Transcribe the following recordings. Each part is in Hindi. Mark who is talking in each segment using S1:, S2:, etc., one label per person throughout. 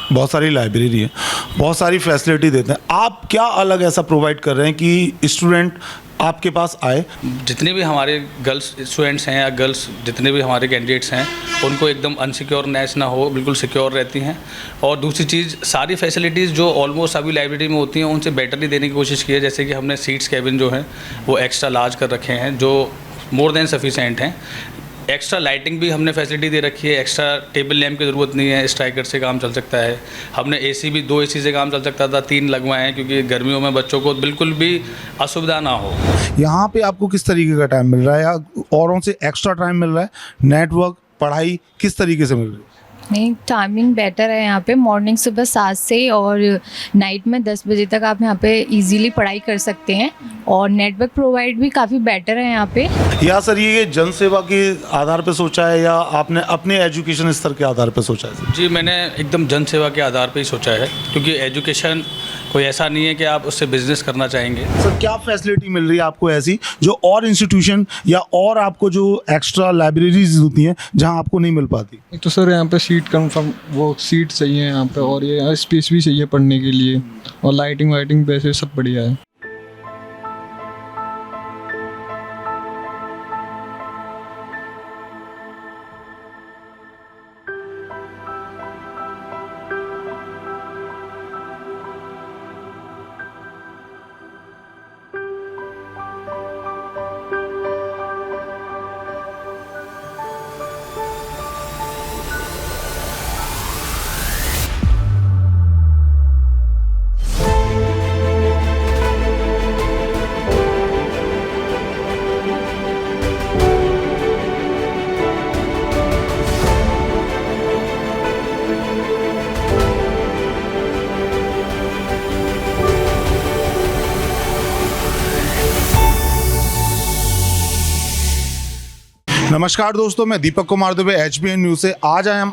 S1: बहुत सारी लाइब्रेरी है, बहुत सारी फैसिलिटी देते हैं। आप क्या अलग ऐसा प्रोवाइड कर रहे हैं कि स्टूडेंट आपके पास आए?
S2: जितने भी हमारे गर्ल्स स्टूडेंट्स हैं या गर्ल्स जितने भी हमारे कैंडिडेट्स हैं उनको एकदम अनसिक्योरनेस ना हो, बिल्कुल सिक्योर रहती हैं। और दूसरी चीज़, सारी फैसिलिटीज़ जो ऑलमोस्ट अभी लाइब्रेरी में होती हैं उनसे बेटर ही देने की कोशिश की है। जैसे कि हमने सीट्स कैबिन जो हैं वो एक्स्ट्रा लार्ज कर रखे हैं जो मोर देन सफिशेंट हैं। एक्स्ट्रा लाइटिंग भी हमने फैसिलिटी दे रखी है, एक्स्ट्रा टेबल लैम्प की ज़रूरत नहीं है, स्ट्राइकर से काम चल सकता है। हमने एसी भी 2 एसी से काम चल सकता था, 3 लगवाए हैं क्योंकि गर्मियों में बच्चों को बिल्कुल भी असुविधा ना हो।
S1: यहाँ पे आपको किस तरीके का टाइम मिल रहा है या औरों से एक्स्ट्रा टाइम मिल रहा है? नेटवर्क, पढ़ाई किस तरीके से मिल रही है?
S3: नहीं, टाइमिंग बेटर है यहाँ पे। मॉर्निंग सुबह 7 से और नाइट में 10 बजे तक आप यहाँ पे इजीली पढ़ाई कर सकते हैं। और नेटवर्क प्रोवाइड भी काफ़ी बेटर है यहाँ पे।
S1: या सर ये जन सेवा के आधार पे सोचा है या आपने अपने एजुकेशन स्तर के आधार पे सोचा है?
S2: जी, मैंने एकदम जन सेवा के आधार पे ही सोचा है क्योंकि एजुकेशन कोई ऐसा नहीं है कि आप उससे बिजनेस करना चाहेंगे।
S1: सर क्या फैसिलिटी मिल रही है आपको ऐसी जो और इंस्टीट्यूशन या और आपको जो एक्स्ट्रा लाइब्रेरीज होती हैं जहां आपको नहीं मिल पाती?
S4: एक तो सर यहाँ पे सीट कंफर्म वो सीट चाहिए यहाँ पे, और ये स्पेस भी चाहिए पढ़ने के लिए, और लाइटिंग वाइटिंग वैसे सब बढ़िया है।
S1: नमस्कार दोस्तों, मैं दीपक कुमार दुबे HBN न्यूज़ से। आज हम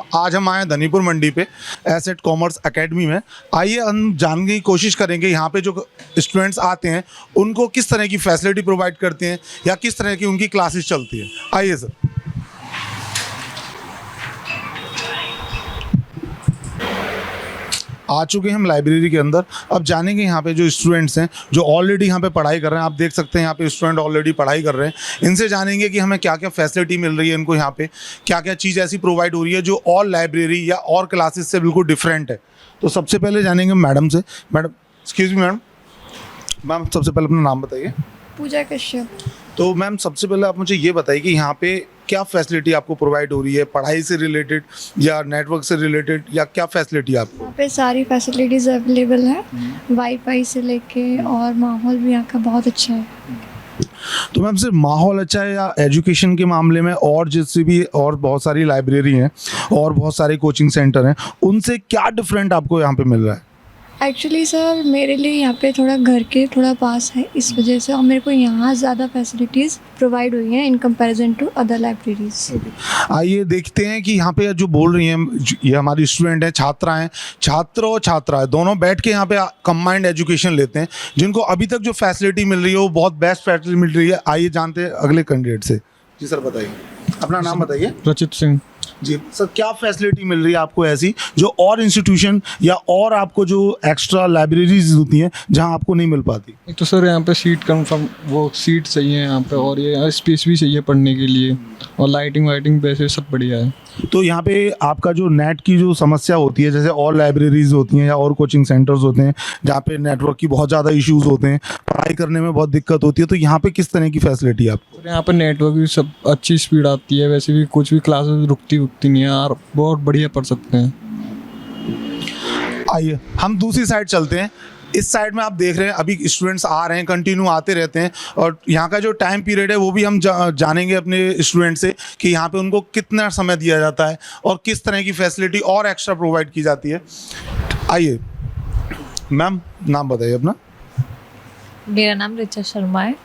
S1: आए हैं धनीपुर मंडी पे एसेट कॉमर्स एकेडमी में। आइए हम जानने की कोशिश करेंगे यहाँ पे जो स्टूडेंट्स आते हैं उनको किस तरह की फैसिलिटी प्रोवाइड करते हैं या किस तरह की उनकी क्लासेस चलती है। आइए सर। आ चुके हैं हम लाइब्रेरी के अंदर। अब जानेंगे यहाँ पे जो स्टूडेंट्स हैं जो ऑलरेडी यहाँ पे पढ़ाई कर रहे हैं। आप देख सकते हैं यहाँ पे स्टूडेंट ऑलरेडी पढ़ाई कर रहे हैं। इनसे जानेंगे कि हमें क्या क्या फैसिलिटी मिल रही है, इनको यहाँ पे क्या क्या चीज़ ऐसी प्रोवाइड हो रही है जो और लाइब्रेरी या और क्लासेस से बिल्कुल डिफरेंट है। तो सबसे पहले जानेंगे मैडम से। मैडम, एक्सक्यूज़ मी मैम, सबसे पहले अपना नाम बताइए।
S5: पूजा कश्यप।
S1: तो मैम सबसे पहले आप मुझे ये बताइए कि यहाँ पे क्या फैसिलिटी आपको प्रोवाइड हो रही है, पढ़ाई से रिलेटेड या नेटवर्क से रिलेटेड, या क्या फैसिलिटी आपको?
S5: यहाँ पे सारी फैसिलिटीज़ अवेलेबल है, वाईफाई से लेके, और माहौल भी यहाँ का बहुत अच्छा है।
S1: तो मैम सिर्फ माहौल अच्छा है या एजुकेशन के मामले में और जिससे भी और बहुत सारी लाइब्रेरी हैं और बहुत सारे कोचिंग सेंटर हैं उनसे क्या डिफरेंट आपको यहाँ पे मिल रहा है?
S5: एक्चुअली सर मेरे लिए यहाँ पे थोड़ा घर के थोड़ा पास है, इस वजह से, और मेरे को यहाँ ज़्यादा फैसिलिटीज़ प्रोवाइड हुई हैं in comparison to other libraries.
S1: आइए देखते हैं कि यहाँ पे जो बोल रही हैं ये हमारी स्टूडेंट हैं, छात्रा हैं, छात्र और छात्राएं दोनों बैठ के यहाँ पे कंबाइंड एजुकेशन लेते हैं, जिनको अभी तक जो फैसिलिटी मिल रही है वो बहुत बेस्ट फैसिलिटी मिल रही है। आइए जानते हैं अगले कैंडिडेट से। जी सर बताइए, अपना नाम बताइए।
S4: रचित सिंह।
S1: जी सर, क्या फैसिलिटी मिल रही है आपको ऐसी जो और इंस्टीट्यूशन या और आपको जो एक्स्ट्रा लाइब्रेरीज होती हैं जहां आपको नहीं मिल पाती?
S4: एक तो सर यहाँ पे सीट कंफर्म वो सीट चाहिए यहाँ पे, और ये स्पेस भी चाहिए पढ़ने के लिए, और लाइटिंग वाइटिंग वैसे सब बढ़िया है।
S1: तो यहाँ पे आपका जो नेट की जो समस्या होती है, जैसे और लाइब्रेरीज होती हैं या और कोचिंग सेंटर्स होते हैं जहाँ पे नेटवर्क की बहुत ज़्यादा इश्यूज होते हैं, पढ़ाई करने में बहुत दिक्कत होती है, तो यहाँ पे किस तरह की फैसिलिटी है आपको?
S4: यहाँ पे नेटवर्क भी सब अच्छी स्पीड आती है, वैसे भी कुछ भी क्लासेस रुकती नहीं है यार, बहुत बढ़िया पढ़ सकते हैं।
S1: आइए हम दूसरी साइड चलते हैं। इस साइड में आप देख रहे हैं अभी स्टूडेंट्स आ रहे हैं, कंटिन्यू आते रहते हैं, और यहाँ का जो टाइम पीरियड है वो भी हम जानेंगे अपने स्टूडेंट से कि यहाँ पे उनको कितना समय दिया जाता है और किस तरह की फैसिलिटी और एक्स्ट्रा प्रोवाइड की जाती है। आइए मैम, नाम बताइए अपना।
S3: मेरा नाम ऋचा शर्मा है।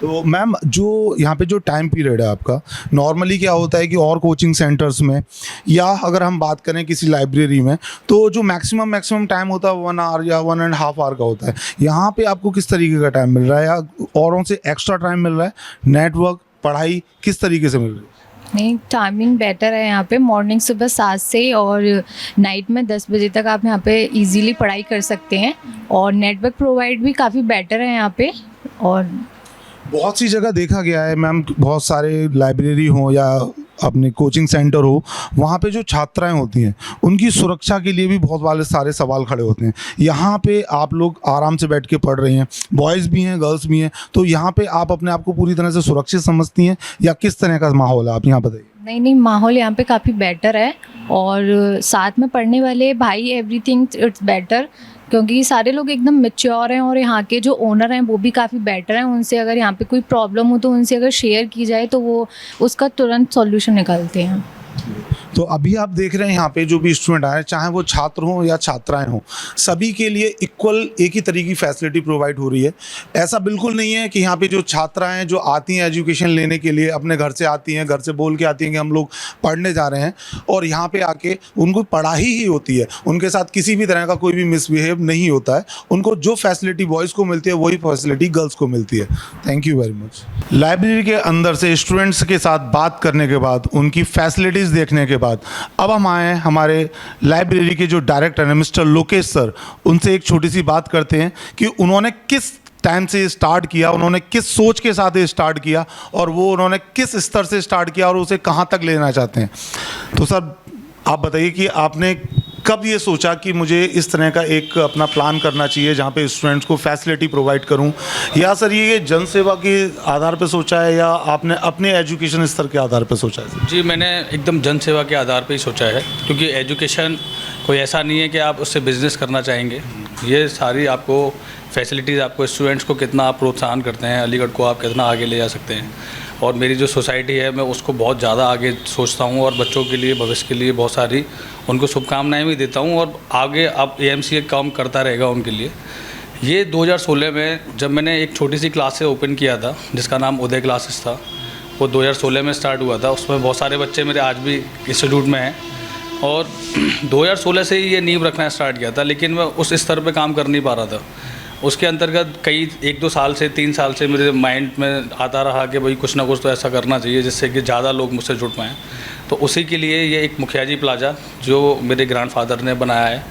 S1: तो मैम जो यहाँ पे जो टाइम पीरियड है आपका, नॉर्मली क्या होता है कि और कोचिंग सेंटर्स में या अगर हम बात करें किसी लाइब्रेरी में तो जो मैक्सिमम टाइम होता है 1 आवर या 1.5 आवर का होता है। यहाँ पे आपको किस तरीके का टाइम मिल रहा है या औरों से एक्स्ट्रा टाइम मिल रहा है? नेटवर्क, पढ़ाई किस तरीके से मिल रही है?
S3: नहीं, टाइमिंग बेटर है यहाँ पे। मॉर्निंग सुबह 7 से और नाइट में 10 बजे तक आप यहाँ पे इजीली पढ़ाई कर सकते हैं और नेटवर्क प्रोवाइड भी काफ़ी बेटर है यहाँ पे। और
S1: बहुत सी जगह देखा गया है मैम, बहुत सारे लाइब्रेरी हो या अपने कोचिंग सेंटर हो, वहाँ पे जो छात्राएं होती हैं उनकी सुरक्षा के लिए भी बहुत वाले सारे सवाल खड़े होते हैं। यहाँ पे आप लोग आराम से बैठ के पढ़ रही हैं, बॉयज़ भी हैं गर्ल्स भी हैं, तो यहाँ पे आप अपने आप को पूरी तरह से सुरक्षित समझती हैं या किस तरह का माहौल है, आप यहाँ बताइए।
S3: नहीं, माहौल यहाँ पे काफ़ी बेटर है और साथ में पढ़ने वाले भाई, एवरीथिंग इट्स बेटर, क्योंकि सारे लोग एकदम मैच्योर हैं और यहाँ के जो ओनर हैं वो भी काफ़ी बेटर हैं। उनसे अगर यहाँ पे कोई प्रॉब्लम हो तो उनसे अगर शेयर की जाए तो वो उसका तुरंत सॉल्यूशन निकालते हैं।
S1: तो अभी आप देख रहे हैं यहाँ पे जो भी स्टूडेंट आए, चाहे वो छात्र हों या छात्राएं हों, सभी के लिए इक्वल एक ही तरीके की फैसिलिटी प्रोवाइड हो रही है। ऐसा बिल्कुल नहीं है कि यहाँ पे जो छात्राएं जो आती हैं एजुकेशन लेने के लिए, अपने घर से आती हैं, घर से बोल के आती हैं कि हम लोग पढ़ने जा रहे हैं, और यहाँ पे आके उनको पढ़ाई ही होती है, उनके साथ किसी भी तरह का कोई भी मिसबिहेव नहीं होता है। उनको जो फैसिलिटी बॉयज़ को मिलती है वही फैसिलिटी गर्ल्स को मिलती है। Thank you very much. Library के अंदर से स्टूडेंट्स के साथ बात करने के बाद, उनकी फैसिलिटीज़ देखने के बाद, अब हम आए हमारे लाइब्रेरी के जो डायरेक्टर हैं मिस्टर लोकेश सर, उनसे एक छोटी सी बात करते हैं कि उन्होंने किस टाइम से स्टार्ट किया, उन्होंने किस सोच के साथ स्टार्ट किया और वो उन्होंने किस स्तर से स्टार्ट किया और उसे कहाँ तक लेना चाहते हैं। तो सर आप बताइए कि आपने कब ये सोचा कि मुझे इस तरह का एक अपना प्लान करना चाहिए जहाँ पे स्टूडेंट्स को फैसिलिटी प्रोवाइड करूँ, या सर ये जन सेवा के आधार पे सोचा है या आपने अपने एजुकेशन स्तर के आधार पे सोचा है?
S2: जी, मैंने एकदम जन सेवा के आधार पे ही सोचा है, क्योंकि एजुकेशन कोई ऐसा नहीं है कि आप उससे बिज़नेस करना चाहेंगे। ये सारी आपको फैसिलिटीज़, आपको स्टूडेंट्स को कितना आप प्रोत्साहन करते हैं, अलीगढ़ को आप कितना आगे ले जा सकते हैं। और मेरी जो सोसाइटी है मैं उसको बहुत ज़्यादा आगे सोचता हूँ और बच्चों के लिए, भविष्य के लिए बहुत सारी उनको शुभकामनाएं भी देता हूँ और आगे अब AMCA काम करता रहेगा उनके लिए। ये 2016 में जब मैंने एक छोटी सी क्लास से ओपन किया था जिसका नाम उदय क्लासेस था, वो 2016 में स्टार्ट हुआ था। उसमें बहुत सारे बच्चे मेरे आज भी इंस्टीट्यूट में हैं और 2016 से ही ये नींव रखना स्टार्ट किया था, लेकिन मैं उस स्तर पे काम कर नहीं पा रहा था। उसके अंतर्गत कई 1-2 साल से 3 साल से मेरे माइंड में आता रहा कि भाई कुछ ना कुछ तो ऐसा करना चाहिए जिससे कि ज़्यादा लोग मुझसे जुड़ पाएँ। तो उसी के लिए ये एक मुखिया जी प्लाजा जो मेरे ग्रैंडफादर ने बनाया है,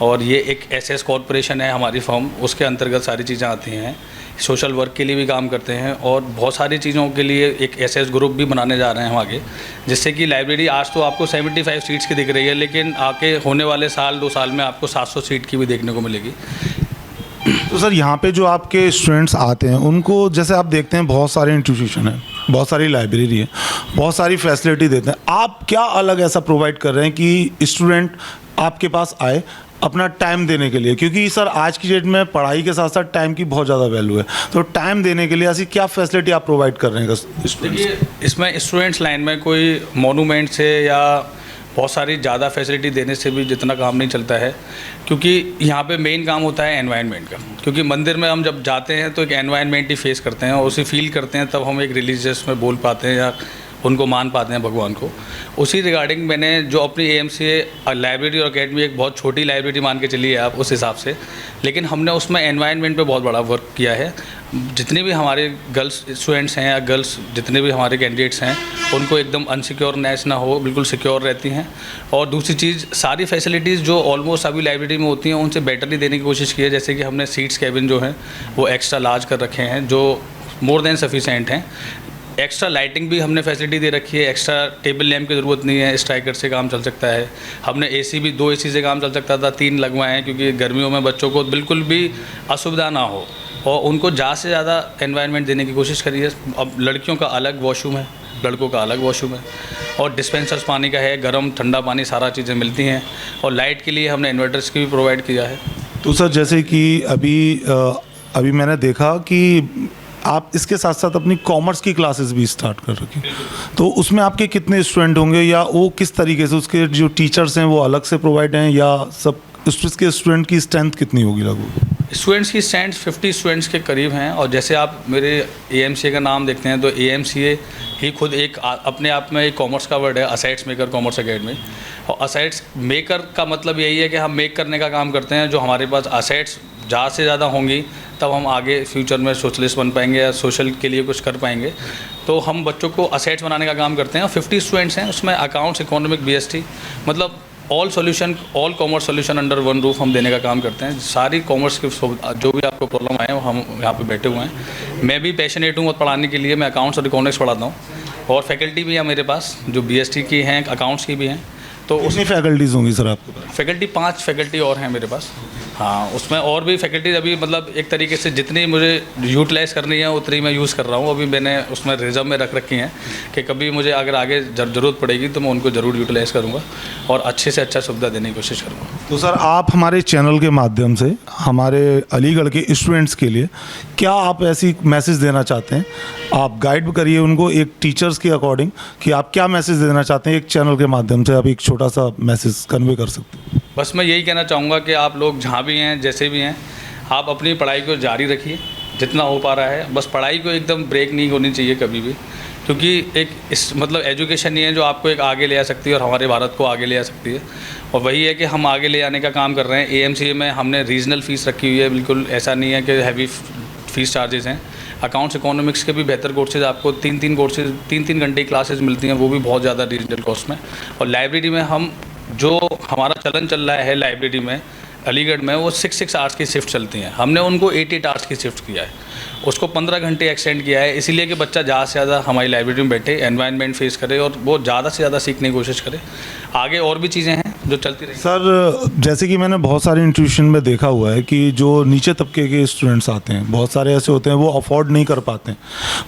S2: और ये एक SS कॉरपोरेशन है हमारी फर्म, उसके अंतर्गत सारी चीज़ें आती हैं। सोशल वर्क के लिए भी काम करते हैं और बहुत सारी चीज़ों के लिए एक SS ग्रुप भी बनाने जा रहे हैं हम आगे, जिससे कि लाइब्रेरी आज तो आपको 75 सीट्स की दिख रही है, लेकिन आगे होने वाले 1-2 साल में आपको 700 सीट की भी देखने को मिलेगी।
S1: तो सर यहाँ पे जो आपके स्टूडेंट्स आते हैं उनको, जैसे आप देखते हैं बहुत सारे इंस्टीट्यूशन हैं, बहुत सारी लाइब्रेरी है, बहुत सारी फैसिलिटी देते हैं, आप क्या अलग ऐसा प्रोवाइड कर रहे हैं कि स्टूडेंट आपके पास आए अपना टाइम देने के लिए? क्योंकि सर आज की डेट में पढ़ाई के साथ साथ टाइम की बहुत ज़्यादा वैल्यू है, तो टाइम देने के लिए ऐसी क्या फैसिलिटी आप प्रोवाइड कर रहे हैं स्टूडेंट्स?
S2: देखिए, इसमें स्टूडेंट्स लाइन में कोई मोनूमेंट से या बहुत सारी ज़्यादा फैसिलिटी देने से भी जितना काम नहीं चलता है, क्योंकि यहाँ पे मेन काम होता है एनवायरनमेंट का। क्योंकि मंदिर में हम जब जाते हैं तो एक एनवायरनमेंट ही फेस करते हैं और उसे फील करते हैं, तब हम एक रिलीजियस में बोल पाते हैं या उनको मान पाते हैं भगवान को। उसी रिगार्डिंग मैंने जो अपनी AMCA लाइब्रेरी और अकेडमी, एक बहुत छोटी लाइब्रेरी मान के चलिए आप उस हिसाब से, लेकिन हमने उसमें एनवायरनमेंट पे बहुत बड़ा वर्क किया है। जितने भी हमारे गर्ल्स स्टूडेंट्स हैं या गर्ल्स जितने भी हमारे कैंडिडेट्स हैं, उनको एकदम अनसिक्योरनेस ना हो, बिल्कुल सिक्योर रहती हैं। और दूसरी चीज़, सारी फैसिलिटीज़ जो ऑलमोस्ट अभी लाइब्रेरी में होती हैं उनसे बेटर ही देने की कोशिश की है। जैसे कि हमने सीट्स कैबिन जो हैं वो एक्स्ट्रा लार्ज कर रखे हैं, जो मोर देन सफिशेंट हैं। एक्स्ट्रा लाइटिंग भी हमने फैसिलिटी दे रखी है, एक्स्ट्रा टेबल लैम्प की ज़रूरत नहीं है, स्ट्राइकर से काम चल सकता है। हमने AC भी 2 AC से काम चल सकता था, 3 लगवाए हैं, क्योंकि गर्मियों में बच्चों को बिल्कुल भी असुविधा ना हो और उनको ज़्यादा से ज़्यादा एनवायरनमेंट देने की कोशिश करी है। अब लड़कियों का अलग वॉशरूम है, लड़कों का अलग वॉशरूम है, और डिस्पेंसर्स पानी का है, गर्म ठंडा पानी सारा चीज़ें मिलती हैं। और लाइट के लिए हमने इन्वर्टर्स की भी प्रोवाइड किया है।
S1: तो सर जैसे कि अभी मैंने देखा कि आप इसके साथ साथ अपनी कॉमर्स की क्लासेस भी स्टार्ट कर रखी, तो उसमें आपके कितने स्टूडेंट होंगे या वो किस तरीके से, उसके जो टीचर्स हैं वो अलग से प्रोवाइड हैं या सब, उसके स्टूडेंट की स्ट्रेंथ कितनी होगी लगभग?
S2: स्टूडेंट्स की स्ट्रेंथ 50 स्टूडेंट्स के करीब हैं। और जैसे आप मेरे AMCA का नाम देखते हैं तो AMCA ही खुद एक अपने आप में एक कॉमर्स का वर्ड है, असेट्स मेकर कॉमर्स अकेडमी। और असेट्स मेकर का मतलब यही है कि हम मेक करने का काम करते हैं। जो हमारे पास असेट्स ज़्यादा से ज़्यादा होंगी तब हम आगे फ्यूचर में सोशलिस्ट बन पाएंगे या सोशल के लिए कुछ कर पाएंगे। तो हम बच्चों को असेट्स बनाने का काम करते हैं। 50 स्टूडेंट्स हैं, उसमें अकाउंट्स, इकोनॉमिक, BST, मतलब all commerce solution under one roof हम देने का काम करते हैं। सारी कॉमर्स की जो भी आपको प्रॉब्लम आए हम यहाँ पे बैठे हुए हैं। मैं भी पैशनेट हूँ पढ़ाने के लिए, मैं अकाउंट्स और इकोनॉमिक्स पढ़ाता हूँ और फैकल्टी भी है मेरे पास जो BST की हैं, अकाउंट्स की भी हैं। तो
S1: कितनी फैकल्टीज़ होंगी सर आपके पास?
S2: फैकल्टी 5 फैकल्टी और हैं मेरे पास। हाँ, उसमें और भी फैकल्टीज अभी मतलब एक तरीके से जितनी मुझे यूटिलाइज़ करनी है उतनी मैं यूज़ कर रहा हूँ। अभी मैंने उसमें रिजर्व में रख रखी हैं कि कभी मुझे अगर आगे ज़रूरत पड़ेगी तो मैं उनको ज़रूर यूटिलाइज़ करूँगा और अच्छे से अच्छा सुविधा देने की कोशिश करूँगा।
S1: तो सर आप हमारे चैनल के माध्यम से हमारे अलीगढ़ के स्टूडेंट्स के लिए क्या आप ऐसी मैसेज देना चाहते हैं? आप गाइड करिए उनको एक टीचर्स के अकॉर्डिंग कि आप क्या मैसेज देना चाहते हैं। एक चैनल के माध्यम से आप एक छोटा सा मैसेज कन्वे कर सकते हैं।
S2: बस मैं यही कहना चाहूँगा कि आप लोग जहाँ भी हैं, जैसे भी हैं, आप अपनी पढ़ाई को जारी रखिए जितना हो पा रहा है। बस पढ़ाई को एकदम ब्रेक नहीं होनी चाहिए कभी भी, क्योंकि एक इस मतलब एजुकेशन ही है जो आपको एक आगे ले आ सकती है और हमारे भारत को आगे ले आ सकती है। और वही है कि हम आगे ले आने का काम कर रहे हैं। AMCA में हमने रीजनल फ़ीस रखी हुई है, बिल्कुल ऐसा नहीं है कि हैवी फ़ीस चार्जेस हैं। अकाउंट्स, इकोनॉमिक्स के भी बेहतर कोर्सेज आपको 3-3 घंटे की क्लासेस मिलती हैं, वो भी बहुत ज़्यादा रीजनल कॉस्ट में। और लाइब्रेरी में हम जो हमारा चलन चल रहा है लाइब्रेरी में अलीगढ़ में, वो 6 आवर्स की शिफ्ट चलती हैं। हमने उनको 8 आवर्स की शिफ्ट किया है, उसको 15 घंटे एक्सटेंड किया है, इसीलिए कि बच्चा ज़्यादा से ज़्यादा हमारी लाइब्रेरी में बैठे, एनवायरनमेंट फेस करे और वो ज़्यादा से ज़्यादा सीखने की कोशिश करे। आगे और भी चीज़ें हैं जो चलती रही।
S1: सर जैसे कि मैंने बहुत सारे इंस्टीट्यूशन में देखा हुआ है कि जो नीचे तबके के स्टूडेंट्स आते हैं, बहुत सारे ऐसे होते हैं वो अफोर्ड नहीं कर पाते हैं,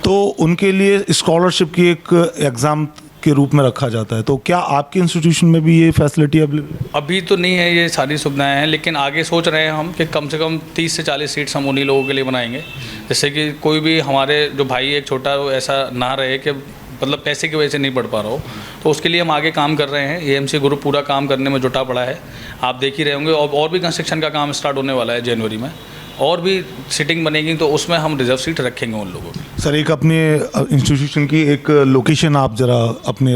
S1: तो उनके लिए स्कॉलरशिप की एक एग्ज़ाम के रूप में रखा जाता है। तो क्या आपके इंस्टीट्यूशन में भी ये फैसिलिटी अवेलेबल है?
S2: अभी तो नहीं है ये सारी सुविधाएं हैं, लेकिन आगे सोच रहे हैं हम कि कम से कम 30 से 40 सीट्स हम उन्हीं लोगों के लिए बनाएंगे, जिससे कि कोई भी हमारे जो भाई एक छोटा वो ऐसा ना रहे कि मतलब पैसे की वजह से नहीं पढ़ पा रहा हो। तो उसके लिए हम आगे काम कर रहे हैं। AMC ग्रुप पूरा काम करने में जुटा पड़ा है, आप देख ही रहे होंगे। और भी कंस्ट्रक्शन का काम स्टार्ट होने वाला है जनवरी में, और भी सीटिंग बनेगी तो उसमें हम रिजर्व सीट रखेंगे उन लोगों की।
S1: सर एक अपने इंस्टीट्यूशन की एक लोकेशन आप ज़रा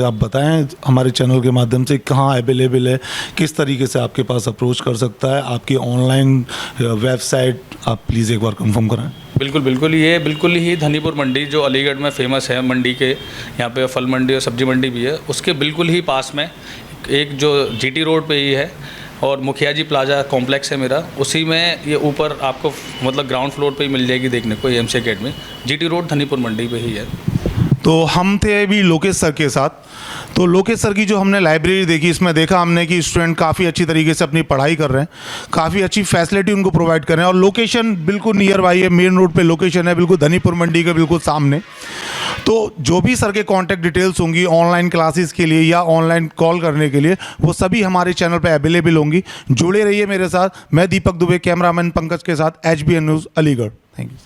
S1: आप बताएं हमारे चैनल के माध्यम से, कहाँ अवेलेबल है, किस तरीके से आपके पास अप्रोच कर सकता है, आपकी ऑनलाइन वेबसाइट आप प्लीज़ एक बार कंफर्म कराएं।
S2: बिल्कुल, ये बिल्कुल ही धनीपुर मंडी जो अलीगढ़ में फेमस है मंडी के, यहाँ पे फल मंडी और सब्जी मंडी भी है, उसके बिल्कुल ही पास में एक जो GT रोड पे ही है और मुखिया जी प्लाजा कॉम्प्लेक्स है मेरा, उसी में ये ऊपर आपको मतलब ग्राउंड फ्लोर पे ही मिल जाएगी देखने को AMC academy. GT road Dhanipur Mandi पे ही है।
S1: तो हम थे अभी लोकेश सर के साथ। तो लोकेश सर की जो हमने लाइब्रेरी देखी, इसमें देखा हमने कि स्टूडेंट काफ़ी अच्छी तरीके से अपनी पढ़ाई कर रहे हैं, काफ़ी अच्छी फैसिलिटी उनको प्रोवाइड कर रहे हैं और लोकेशन बिल्कुल नियर बाई है, मेन रोड पे लोकेशन है, बिल्कुल धनीपुर मंडी के बिल्कुल सामने। तो जो भी सर के कॉन्टैक्ट डिटेल्स होंगी ऑनलाइन क्लासेस के लिए या ऑनलाइन कॉल करने के लिए, वो सभी हमारे चैनल पर अवेलेबल होंगी। जुड़े रहिए मेरे साथ। मैं दीपक दुबे, कैमरामैन पंकज के साथ, HBN news Aligarh. Thank you.